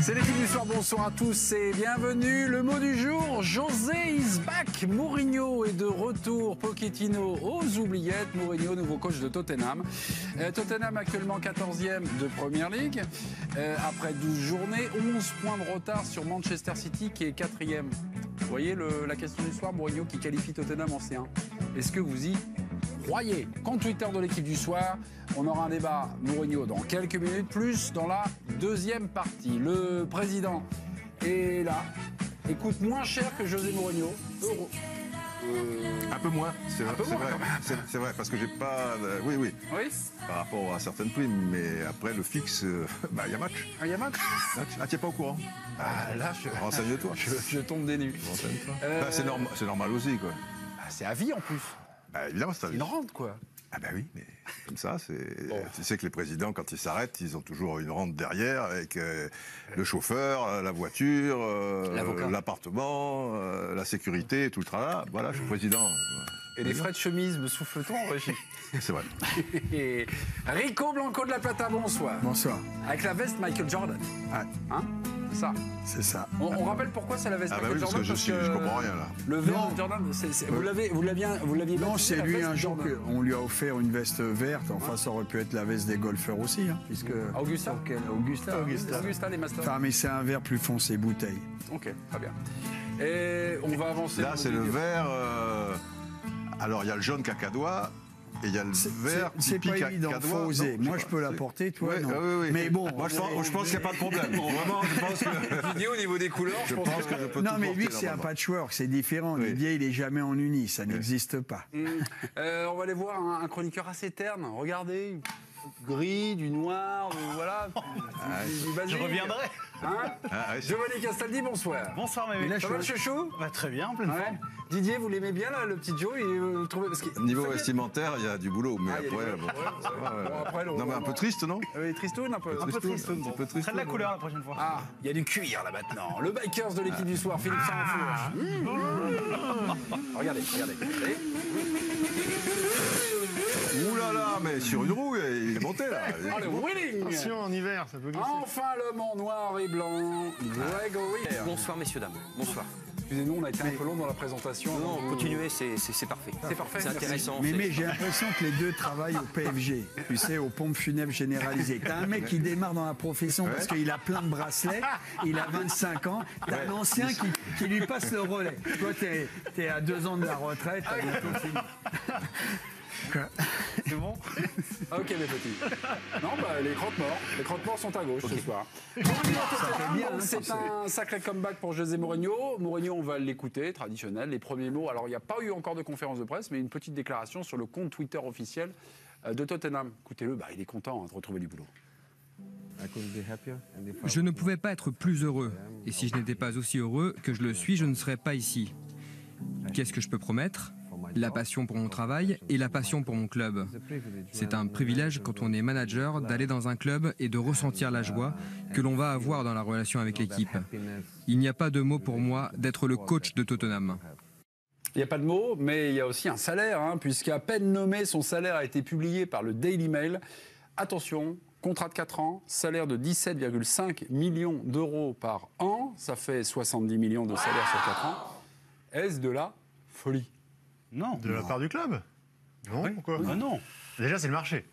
C'est l'équipe du soir, bonsoir à tous et bienvenue. Le mot du jour, José is back. Mourinho est de retour, Pochettino aux oubliettes. Mourinho, nouveau coach de Tottenham. Tottenham actuellement 14e de Premier League. Après 12 journées, 11 points de retard sur Manchester City qui est 4e. Vous voyez la question du soir, Mourinho qui qualifie Tottenham en C1. Est-ce que vous y croyez? Compte Twitter de l'équipe du soir, on aura un débat Mourinho dans quelques minutes, plus dans la deuxième partie. Le président est là, il coûte moins cher que José Mourinho. Un peu moins, c'est vrai, c'est vrai, parce que j'ai pas... Oui, par rapport à certaines primes, mais après le fixe, il y a match. Ah, il y a match? Ah, tu n'es pas au courant? Ah, là, renseigne-toi. Je tombe des nues. C'est normal aussi, quoi. C'est à vie en plus. Évidemment, c'est à vie. C'est une rente, quoi. Ah oui, mais comme ça, c'est... Bon. Tu sais que les présidents, quand ils s'arrêtent, ils ont toujours une rente derrière avec le chauffeur, la voiture, l'appartement, la sécurité, tout le travail. Voilà, je suis président. Et les frais de chemise, me souffle-t-on en régie? C'est vrai. Rico Blanco de la Plata, bonsoir. Bonsoir. Avec la veste Michael Jordan. Ouais. Hein? C'est ça. C'est ça. On rappelle pourquoi c'est la veste Michael Jordan? Parce que je comprends rien là. Le vert de Jordan, vous l'aviez Non, c'est lui un jour Jordan. qu'on lui a offert une veste verte. Enfin, ça aurait pu être la veste des golfeurs aussi, hein, puisque. Augusta, les Masters. Enfin, mais c'est un vert plus foncé, bouteille. Ok, très bien. Et on va avancer. Là, c'est le vert. Alors, il y a le jaune cacadois. Et il y a le vert c'est pas évident, faut oser. Moi, je peux la porter, toi, non. Oui. Mais bon... Moi, je pense qu'il n'y a pas de problème. Vraiment, je pense que... Didier, au niveau des couleurs, je pense que je peux Non, tout mais porter, lui, c'est un patchwork, c'est différent. Oui. Didier, il est jamais en uni, ça n'existe pas. On va aller voir un chroniqueur assez terne. Regardez, gris, du noir, voilà. Du basique. Je reviendrai. Hein Giovanni Castaldi, bonsoir. Bonsoir, mes Ça va, chouchou? Très bien, en pleine forme. Didier, vous l'aimez bien, là, le petit Joe? Vous trouvez... Parce que... Niveau vestimentaire, il y a du boulot, mais après... Non, mais un peu triste, non? Oui, tristoun, un peu. Un peu triste. Très de la couleur la prochaine fois. Ah, il y a du cuir, là, maintenant. Le Bikers de l'équipe du soir, Philippe Saint-Fourche. Regardez. Ouh là là, mais sur une roue, il est monté, là. Ah, le wheeling! Attention, en hiver, ça peut glisser. Enfin, l'homme en noir et blanc, Grégory. Bonsoir messieurs, dames. Bonsoir. Excusez-nous, on a été un peu long dans la présentation. Non, continuez, c'est parfait. C'est parfait, C'est merci. intéressant. Mais j'ai l'impression que les deux travaillent au PFG, tu sais, aux pompes funèbres généralisées. T'as un mec qui démarre dans la profession parce qu'il a plein de bracelets, il a 25 ans, t'as un ancien qui lui passe le relais. Toi, t'es à 2 ans de la retraite, t'as bientôt fini. C'est bon? Ok, mes petits. Non, les crotte-morts sont à gauche ce soir. C'est un sacré comeback pour José Mourinho. Mourinho, on va l'écouter, traditionnel, les premiers mots. Alors, il n'y a pas eu encore de conférence de presse, mais une petite déclaration sur le compte Twitter officiel de Tottenham. Écoutez-le, il est content de retrouver du boulot. Je ne pouvais pas être plus heureux. Et si je n'étais pas aussi heureux que je le suis, je ne serais pas ici. Qu'est-ce que je peux promettre ? La passion pour mon travail et la passion pour mon club. C'est un privilège quand on est manager d'aller dans un club et de ressentir la joie que l'on va avoir dans la relation avec l'équipe. Il n'y a pas de mots pour moi d'être le coach de Tottenham. Il n'y a pas de mots, mais il y a aussi un salaire, puisqu'à peine nommé, son salaire a été publié par le Daily Mail. Attention, contrat de 4 ans, salaire de 17,5 millions d'euros par an, ça fait 70 millions de salaire sur 4 ans. Est-ce de la folie? Non. De la part du club? Non, pourquoi? Ah non. Déjà, c'est le marché,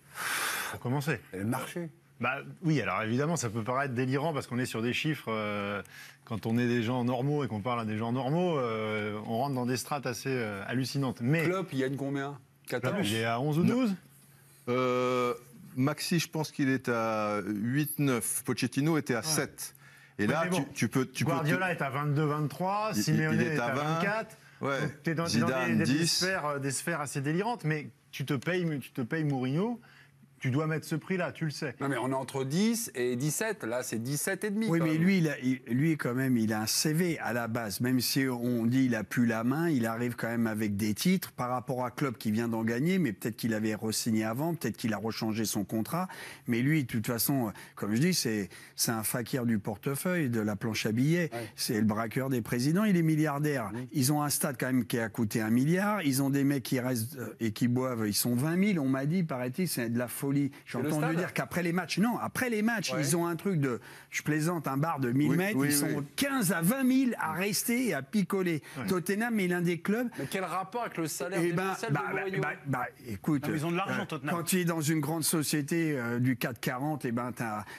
pour commencer. Le marché? Oui, alors évidemment, ça peut paraître délirant parce qu'on est sur des chiffres. Quand on est des gens normaux et qu'on parle à des gens normaux, on rentre dans des strates assez hallucinantes. Mais Klopp, il gagne combien? 14? il est à 11 ou 12? Maxi, je pense qu'il est à 8-9. Pochettino était à 7. Et là, bon, tu peux... Guardiola est à 22-23, Simeone est à 24. Ouais. Tu es dans Zidane, des sphères assez délirantes, mais tu te payes Mourinho, tu dois mettre ce prix-là, tu le sais. Non, mais on est entre 10 et 17. Là, c'est 17,5. Oui, mais lui, quand même, il a un CV à la base. Même si on dit qu'il n'a plus la main, il arrive quand même avec des titres par rapport à Klopp qui vient d'en gagner, mais peut-être qu'il avait re-signé avant, peut-être qu'il a rechangé son contrat. Mais lui, de toute façon, comme je dis, c'est un fakir du portefeuille, de la planche à billets. Ouais. C'est le braqueur des présidents, il est milliardaire. Oui. Ils ont un stade quand même qui a coûté 1 milliard. Ils ont des mecs qui restent et qui boivent, ils sont 20 000, on m'a dit, paraît-il, c'est de la folie. Saint-Pauli, j'ai entendu dire qu'après les matchs, ils ont un truc de, je plaisante, un bar de 1000 mètres, ils sont 15 à 20 000 à rester et à picoler. Tottenham est l'un des clubs. Mais quel rapport avec le salaire de Mourinho? Écoute, ils ont de l'argent, Tottenham. quand tu es dans une grande société du CAC 40,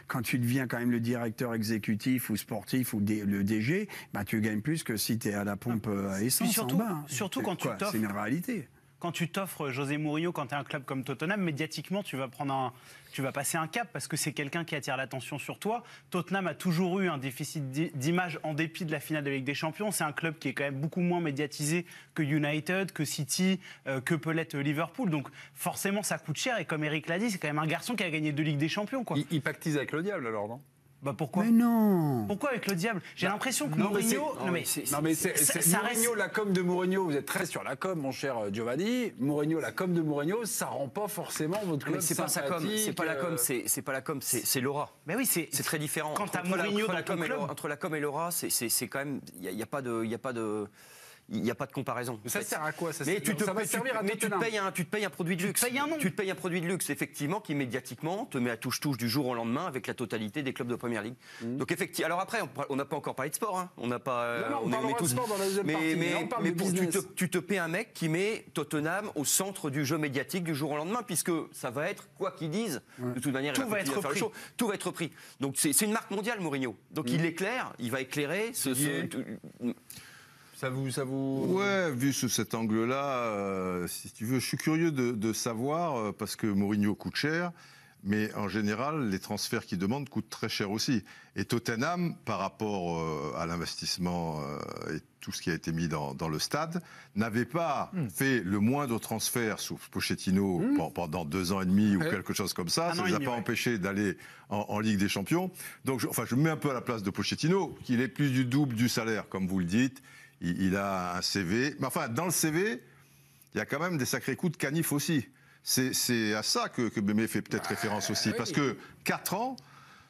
quand tu deviens quand même le directeur exécutif ou sportif ou le DG, tu gagnes plus que si tu es à la pompe à essence en bas. Surtout quand tu t'offres. C'est une réalité. Quand tu t'offres José Mourinho, quand tu es un club comme Tottenham, médiatiquement, tu vas passer un cap parce que c'est quelqu'un qui attire l'attention sur toi. Tottenham a toujours eu un déficit d'image en dépit de la finale de Ligue des Champions. C'est un club qui est quand même beaucoup moins médiatisé que United, que City, que peut l'être Liverpool. Donc forcément, ça coûte cher. Et comme Eric l'a dit, c'est quand même un garçon qui a gagné 2 Ligues des Champions, quoi. Il pactise avec le diable alors, non? Pourquoi? Mais non. Pourquoi avec le diable? J'ai l'impression que Mourinho... Mourinho, la com de Mourinho, vous êtes très sur la com, mon cher Giovanni. Mourinho, la com de Mourinho, ça rend pas forcément votre club c'est pas sa com, c'est pas la com, c'est pas la com, c'est l'aura. Mais oui, c'est très différent. Quand t'as Mourinho dans ton club... Entre la com et l'aura, c'est quand même... Il n'y a pas de comparaison. Mais ça sert à quoi? Ça va servir à Tottenham. Tu te payes un produit de luxe. Tu te payes un produit de luxe, effectivement, qui médiatiquement te met à touche-touche du jour au lendemain avec la totalité des clubs de Première Ligue. Donc effectivement, alors après, on n'a pas encore parlé de sport. Hein. On n'a pas. On parlera de sport dans la deuxième partie. Mais tu te paies un mec qui met Tottenham au centre du jeu médiatique du jour au lendemain, puisque ça va être quoi qu'ils disent. De toute manière, tout va être repris. Tout va être repris. Donc c'est une marque mondiale, Mourinho. Donc il éclaire, il va éclairer Ça vous... Ouais, vu sous cet angle-là, si tu veux, je suis curieux de savoir, parce que Mourinho coûte cher, mais en général, les transferts qu'il demande coûtent très cher aussi. Et Tottenham, par rapport à l'investissement et tout ce qui a été mis dans le stade, n'avait pas fait le moindre transfert sous Pochettino pendant 2 ans et demi ou quelque chose comme ça. Ça ne les a pas empêchés d'aller en Ligue des Champions. Donc, je me mets un peu à la place de Pochettino, qu'il est plus du double du salaire, comme vous le dites. Il a un CV. Mais enfin, dans le CV, il y a quand même des sacrés coups de canif aussi. C'est à ça que Mémé fait peut-être référence aussi. Oui. Parce que 4 ans,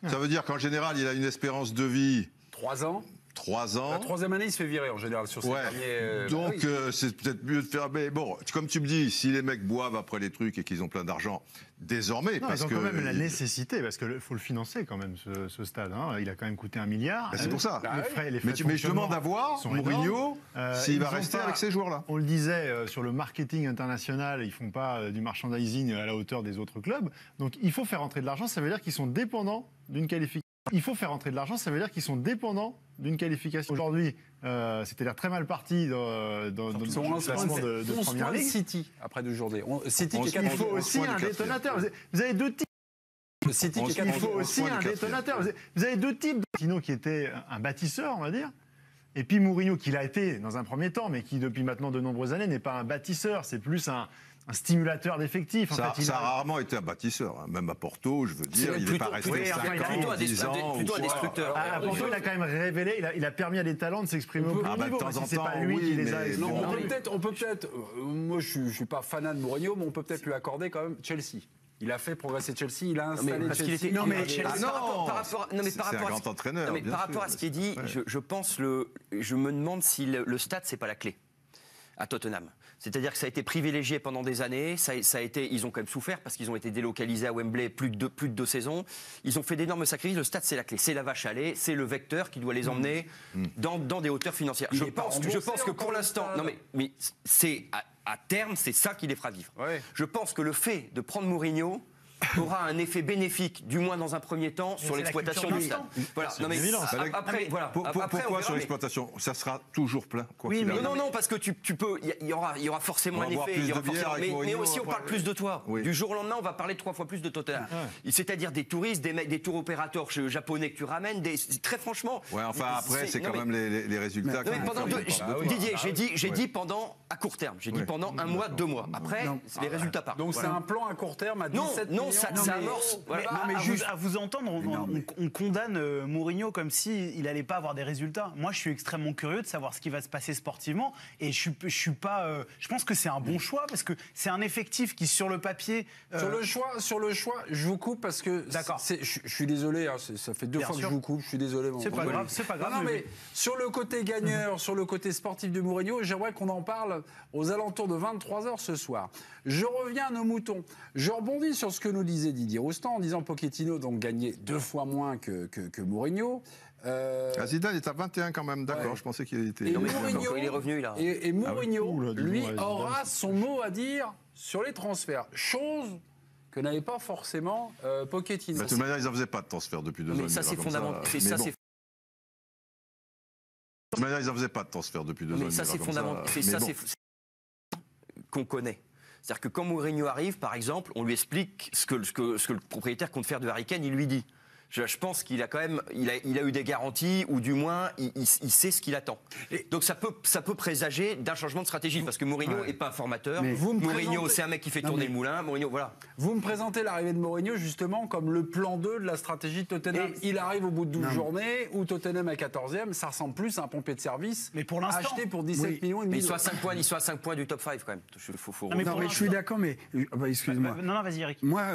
ça veut dire qu'en général, il a une espérance de vie... 3 ans. 3 ans. La 3e année, il se fait virer en général sur ces derniers... Donc, c'est peut-être mieux de faire... Mais bon, comme tu me dis, si les mecs boivent après les trucs et qu'ils ont plein d'argent, désormais... Non, ils ont quand même la nécessité, parce qu'il faut le financer quand même, ce stade. Hein. Il a quand même coûté 1 milliard. C'est pour ça. Les frais mais je demande à voir, Mourinho, s'il va rester avec ces joueurs-là. On le disait, sur le marketing international, ils ne font pas du merchandising à la hauteur des autres clubs. Donc, il faut faire entrer de l'argent. Ça veut dire qu'ils sont dépendants d'une qualification. Aujourd'hui, c'était l'air très mal parti dans le classement de Première Ligue. City, après 2 journées. City qui il faut aussi un détonateur. Vous avez 2 types. Le City qui est il faut aussi un détonateur. Vous avez 2 types. Pochettino qui était un bâtisseur, on va dire. Et puis Mourinho, qui l'a été dans un premier temps, mais qui depuis maintenant de nombreuses années n'est pas un bâtisseur. C'est plus un stimulateur d'effectifs. Ça a rarement été un bâtisseur, hein. Même à Porto, je veux dire, il n'est pas resté 5 ans, 10 ans. Plutôt un destructeur. À Porto, il a quand même révélé, il a permis à des talents de s'exprimer au plus haut niveau. C'est pas lui qui les a exprimés. On peut peut-être, moi je ne suis pas fanat de Mourinho, mais on peut peut-être lui accorder quand même Chelsea. Il a fait progresser Chelsea, il a installé Chelsea. C'est un grand entraîneur. Par rapport à ce qui est dit, je me demande si le stade, c'est pas la clé à Tottenham. C'est-à-dire que ça a été privilégié pendant des années, ils ont quand même souffert parce qu'ils ont été délocalisés à Wembley plus de 2 saisons. Ils ont fait d'énormes sacrifices. Le stade, c'est la clé, c'est la vache à lait, c'est le vecteur qui doit les emmener dans des hauteurs financières. Je pense que pour l'instant, mais c'est à terme, c'est ça qui les fera vivre. Ouais. Je pense que le fait de prendre Mourinho aura un effet bénéfique, du moins dans un premier temps, sur l'exploitation du stade. Voilà. Pourquoi sur l'exploitation? Ça sera toujours plein. Non, parce que tu peux. Il y aura forcément un effet. Mais aussi, on parle plus de toi. Oui. Du jour au lendemain, on va parler 3 fois plus de Tottenham. C'est-à-dire des touristes, des tours opérateurs japonais que tu ramènes. Très franchement. Ouais, enfin après, c'est quand même les résultats. Didier, j'ai dit pendant à court terme. J'ai dit pendant 1 mois, 2 mois. Après, les résultats partent. Donc c'est un plan à court terme à 17 millions. Ça amorce. À vous entendre, on condamne Mourinho comme s'il n'allait pas avoir des résultats. Moi, je suis extrêmement curieux de savoir ce qui va se passer sportivement. Et je pense que c'est un bon choix parce que c'est un effectif qui, sur le papier. Sur le choix, je vous coupe parce que. D'accord. Je suis désolé, hein, ça fait 2 fois que je vous coupe. Je suis désolé. C'est pas grave. Non, mais sur le côté gagneur, sur le côté sportif de Mourinho, j'aimerais qu'on en parle aux alentours de 23h ce soir. Je reviens à nos moutons. Je rebondis sur ce que nous nous disait Didier Roustan en disant Pochettino donc gagnait 2 fois moins que Mourinho. Zidane est à 21 quand même, d'accord, je pensais qu'il était... Et Mourinho, il est revenu là. Et Mourinho, lui, Zidane, aura son mot à dire sur les transferts. Chose que n'avait pas forcément Pochettino. De toute manière, ils n'en faisaient pas de transfert depuis 2 ans. Mais ça, c'est fondamental. De toute manière, ils n'en faisaient pas de transfert depuis 2 ans. Mais ça, c'est fondamental. C'est qu'on connaît. C'est-à-dire que quand Mourinho arrive, par exemple, on lui explique ce que le propriétaire compte faire de Harry Kane, il lui dit. Je pense qu'il a quand même, il a eu des garanties, ou du moins, il sait ce qu'il attend. Donc ça peut présager d'un changement de stratégie, parce que Mourinho n'est pas un formateur. Mourinho, c'est un mec qui fait tourner le moulin. Mourinho, voilà. Vous me présentez l'arrivée de Mourinho justement comme le plan 2 de la stratégie de Tottenham. Il arrive au bout de 12 journées, où Tottenham est 14e, ça ressemble plus à un pompier de service. Mais pour l'instant, acheté pour 17 millions et demi. Il soit à 5 points du top 5 quand même. Mais je suis d'accord, mais excuse-moi. Non, vas-y, Eric. Moi,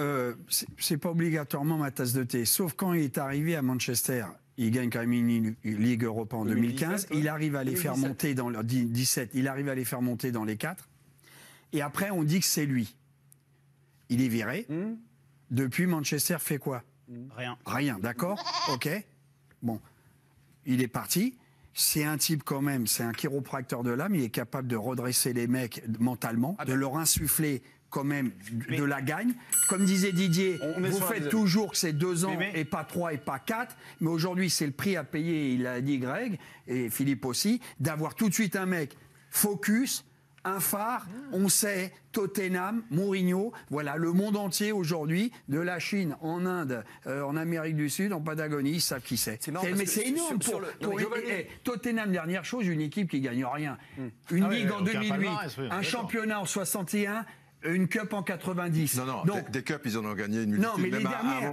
c'est pas obligatoirement ma tasse de thé, sauf quand il est arrivé à Manchester. Il gagne quand même une Ligue Europa en 2015. Il arrive à les faire monter dans le 17. Il arrive à les faire monter dans les 4. Et après, on dit que c'est lui. Il est viré. Depuis, Manchester fait quoi? Rien, d'accord. Ok. Bon, il est parti. C'est un type quand même, c'est un chiropracteur de l'âme. Il est capable de redresser les mecs mentalement, de leur insuffler quand même de la gagne. Comme disait Didier, vous faites toujours que c'est 2 ans et pas 3 et pas 4. Mais aujourd'hui, c'est le prix à payer, il a dit Greg, et Philippe aussi, d'avoir tout de suite un mec focus, un phare. On sait, Tottenham, Mourinho, voilà, le monde entier aujourd'hui, de la Chine, en Inde, en Amérique du Sud, en Patagonie, ils savent qui c'est. Mais c'est énorme pour Tottenham, dernière chose, une équipe qui gagne rien. Une ligue en 2008, un championnat en 61, une cup en 90. Non, donc, des cups, ils en ont gagné une multitude. Non, mais les dernières,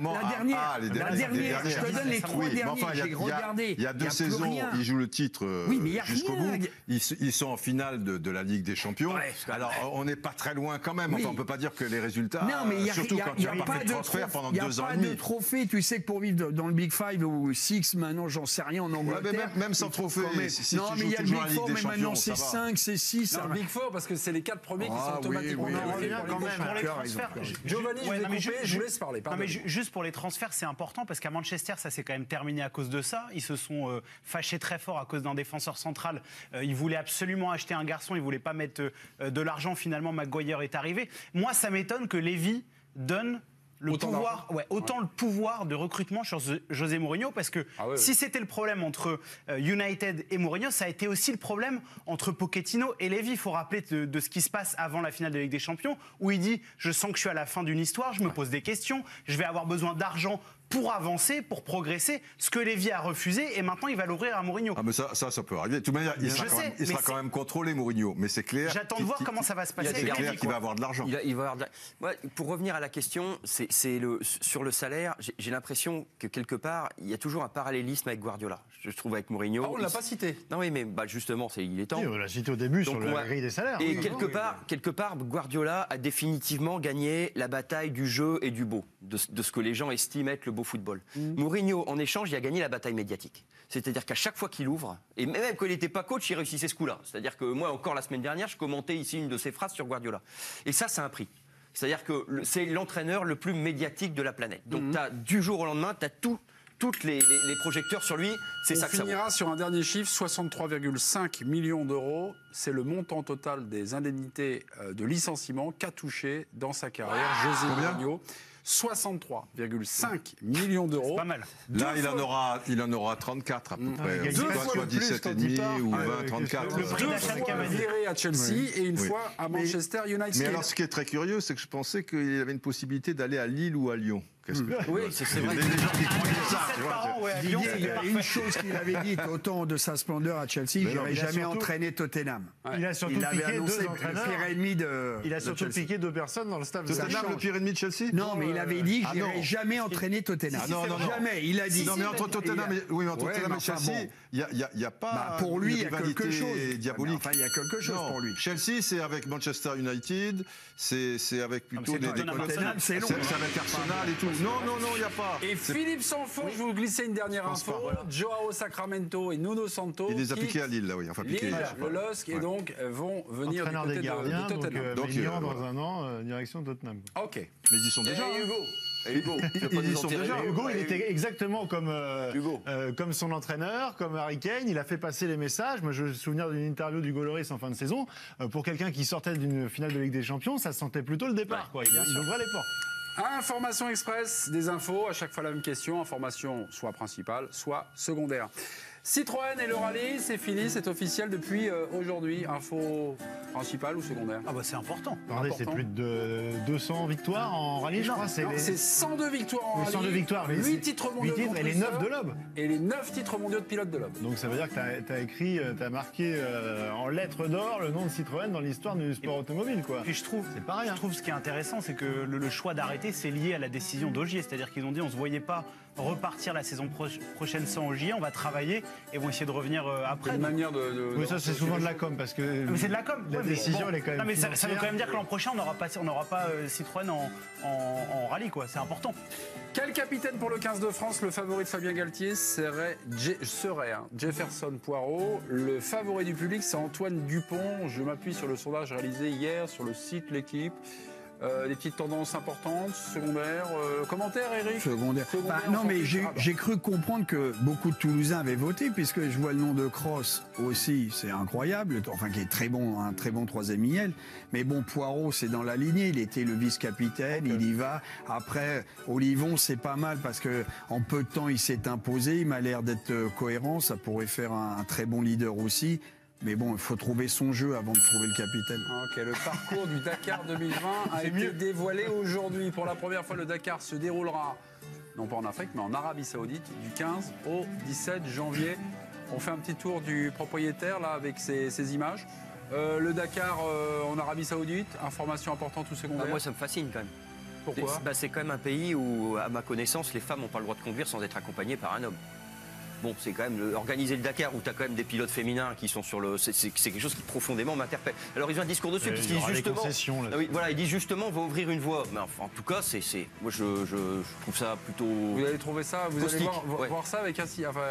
la dernière, je te donne les 3 derniers, j'ai regardé. Il y a 2 saisons, ils jouent le titre jusqu'au bout. Ils sont en finale de la Ligue des Champions. Alors, on n'est pas très loin quand même. Enfin, on ne peut pas dire que les résultats, surtout quand tu n'as pas fait de transfert pendant 2 ans et demi. Il n'y a pas de trophée. Tu sais que pour vivre dans le Big Five ou 6, maintenant, j'en sais rien en Angleterre. Même sans trophée, non, mais il y a le Big Four, mais maintenant, c'est 5, c'est 6. Le Big Four, parce que c'est les 4 premiers qui sont automatiquement quand même. Pour les transferts, Giovanni, je vous laisse parler. Non, mais juste pour les transferts, c'est important parce qu'à Manchester, ça s'est quand même terminé à cause de ça. Ils se sont fâchés très fort à cause d'un défenseur central. Ils voulaient absolument acheter un garçon, ils voulaient pas mettre de l'argent. Finalement, Maguire est arrivé. Moi, ça m'étonne que Lévy donne autant le pouvoir de recrutement sur José Mourinho, parce que si c'était le problème entre United et Mourinho, ça a été aussi le problème entre Pochettino et Lévy. Il faut rappeler de ce qui se passe avant la finale de Ligue des Champions, où il dit « je sens que je suis à la fin d'une histoire, je me pose des questions, je vais avoir besoin d'argent pour avancer, pour progresser », ce que Lévy a refusé, et maintenant il va l'ouvrir à Mourinho. Ah mais ça peut arriver. De toute manière, il sera quand même contrôlé, Mourinho, mais c'est clair. J'attends de voir comment ça va se passer. C'est clair qu'il va avoir de l'argent. Pour revenir à la question, sur le salaire, j'ai l'impression que quelque part, il y a toujours un parallélisme avec Guardiola. Je trouve avec Mourinho. On ne l'a pas cité. Non oui, mais justement, il est temps. Oui, on l'a cité au début sur la grille des salaires. Et quelque part, Guardiola a définitivement gagné la bataille du jeu et du beau, de ce que les gens estiment être le beau football. Mourinho, en échange, il a gagné la bataille médiatique. C'est-à-dire qu'à chaque fois qu'il ouvre, et même quand il n'était pas coach, il réussissait ce coup-là. C'est-à-dire que moi, encore la semaine dernière, je commentais ici une de ses phrases sur Guardiola. Et ça, c'est un prix. C'est-à-dire que c'est l'entraîneur le plus médiatique de la planète. Donc, du jour au lendemain, tu as toutes les projecteurs sur lui. C'est ça que ça vaut. On finira sur un dernier chiffre, 63,5 millions d'euros. C'est le montant total des indemnités de licenciement qu'a touché dans sa carrière José Mourinho. 63,5 millions d'euros. Pas mal. Là, il en aura 34 à peu près. Soit 17,5 ou 20, 34. Deux fois viré à Chelsea et une fois à Manchester United. Mais alors, ce qui est très curieux, c'est que je pensais qu'il avait une possibilité d'aller à Lille ou à Lyon. Oui, c'est vrai. Il y a des gens qui croient ça. Didier, il y a une chose qu'il avait dite autant de sa splendeur à Chelsea, je n'aurais jamais entraîné Tottenham. Il a surtout piqué 2 entraîneurs. Il a surtout piqué 2 personnes dans le staff. Tottenham, le pire ennemi de Chelsea? Non, mais il avait dit je n'irai jamais entraîner Tottenham. Jamais, il a dit. Non, mais entre Tottenham et Chelsea, il n'y a pas. Pour lui, il y a quelque chose diabolique. Enfin, il y a quelque chose pour lui. Chelsea, c'est avec Manchester United, c'est avec plutôt des Tottenham, c'est long. C'est avec Arsenal et tout. il n'y a pas. Et Philippe Sanfon, je vais vous glisser une dernière info. Joao Sacramento et Nuno Santos. Il les a piqués à Lille, là, oui. Enfin, piqués. Le LOSC, et donc vont venir du côté de Tottenham. Donc, Maignan, dans un an, direction de Tottenham. Ok. Mais ils y sont déjà. Hugo, Hugo, il était exactement comme son entraîneur, comme Harry Kane. Il a fait passer les messages. Moi, je me souviens d'une interview d'Hugo Lloris en fin de saison. Pour quelqu'un qui sortait d'une finale de Ligue des Champions, ça sentait plutôt le départ. Quoi. Il ouvrait les portes. Information Express, des infos, à chaque fois la même question. Information soit principale, soit secondaire. Citroën et le rallye, c'est fini, c'est officiel depuis aujourd'hui. Info principale ou secondaire? Ah bah c'est important. Attendez, c'est plus de 200 victoires en rallye, je crois. C'est 100 victoires en rallye, 102 victoires, 8 titres mondiaux de et les 9 de l'Aube. Et les 9 titres mondiaux de pilote de l'Aube. Donc ça veut dire que tu as marqué en lettres d'or le nom de Citroën dans l'histoire du sport automobile, quoi. Puis je trouve ce qui est intéressant, c'est que le choix d'arrêter, c'est lié à la décision d'Ogier. C'est-à-dire qu'ils ont dit on se voyait pas repartir la saison prochaine sans Ogier, on va travailler et vont essayer de revenir après. Une manière de oui, ça c'est souvent de la com parce que mais c'est de la com. La décision elle est quand même. Non mais ça veut quand même dire que l'an prochain on n'aura pas Citroën en rallye, quoi. C'est important. Quel capitaine pour le 15 de France? Le favori de Fabien Galtier serait Jefferson Poirot. Le favori du public, c'est Antoine Dupont. Je m'appuie sur le sondage réalisé hier sur le site L'Équipe. Des petites tendances importantes, secondaires. Commentaires, Eric? Secondaire. Non, mais j'ai cru comprendre que beaucoup de Toulousains avaient voté, puisque je vois le nom de Cross aussi, c'est incroyable, enfin qui est très bon, un très bon troisième IL. Mais bon, Poirot, c'est dans la lignée, il était le vice-capitaine, il y va. Après, Olivon, c'est pas mal, parce que en peu de temps, il s'est imposé, il m'a l'air d'être cohérent, ça pourrait faire un très bon leader aussi. Mais bon, il faut trouver son jeu avant de trouver le capitaine. Ok, le parcours du Dakar 2020 a été dévoilé aujourd'hui. Pour la première fois, le Dakar se déroulera, non pas en Afrique, mais en Arabie Saoudite, du 15 au 17 janvier. On fait un petit tour du propriétaire, là, avec ces images. Le Dakar en Arabie Saoudite, information importante ou secondaire? Moi, ça me fascine quand même. Pourquoi? C'est quand même un pays où, à ma connaissance, les femmes n'ont pas le droit de conduire sans être accompagnées par un homme. Bon, c'est quand même organiser le Dakar où tu as quand même des pilotes féminins qui sont sur le. C'est quelque chose qui profondément m'interpelle. Alors ils ont un discours dessus parce qu'ils disent justement. Oui, voilà, ils disent justement on va ouvrir une voie. Mais enfin, en tout cas, moi je trouve ça plutôt. Vous allez trouver ça, vous caustique, allez voir ça avec un si. Enfin,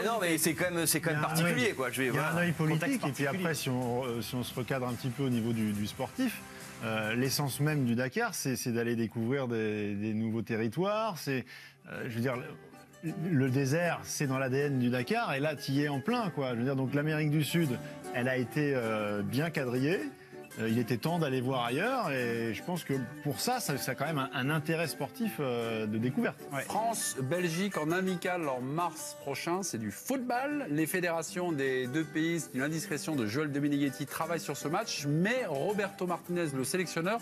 non, mais c'est quand même particulier, quoi. Il y a un œil politique et puis après, si on se recadre un petit peu au niveau du sportif. L'essence même du Dakar, c'est d'aller découvrir des nouveaux territoires. C'est, je veux dire. Le désert, c'est dans l'ADN du Dakar, et là, tu y es en plein, quoi. Je veux dire, donc l'Amérique du Sud, elle a été bien quadrillée. Il était temps d'aller voir ailleurs, et je pense que pour ça a quand même un intérêt sportif de découverte. Ouais. France-Belgique en amical en mars prochain, c'est du football. Les fédérations des deux pays, c'est une indiscrétion de Joël Dominguetti, travaillent sur ce match, mais Roberto Martinez, le sélectionneur,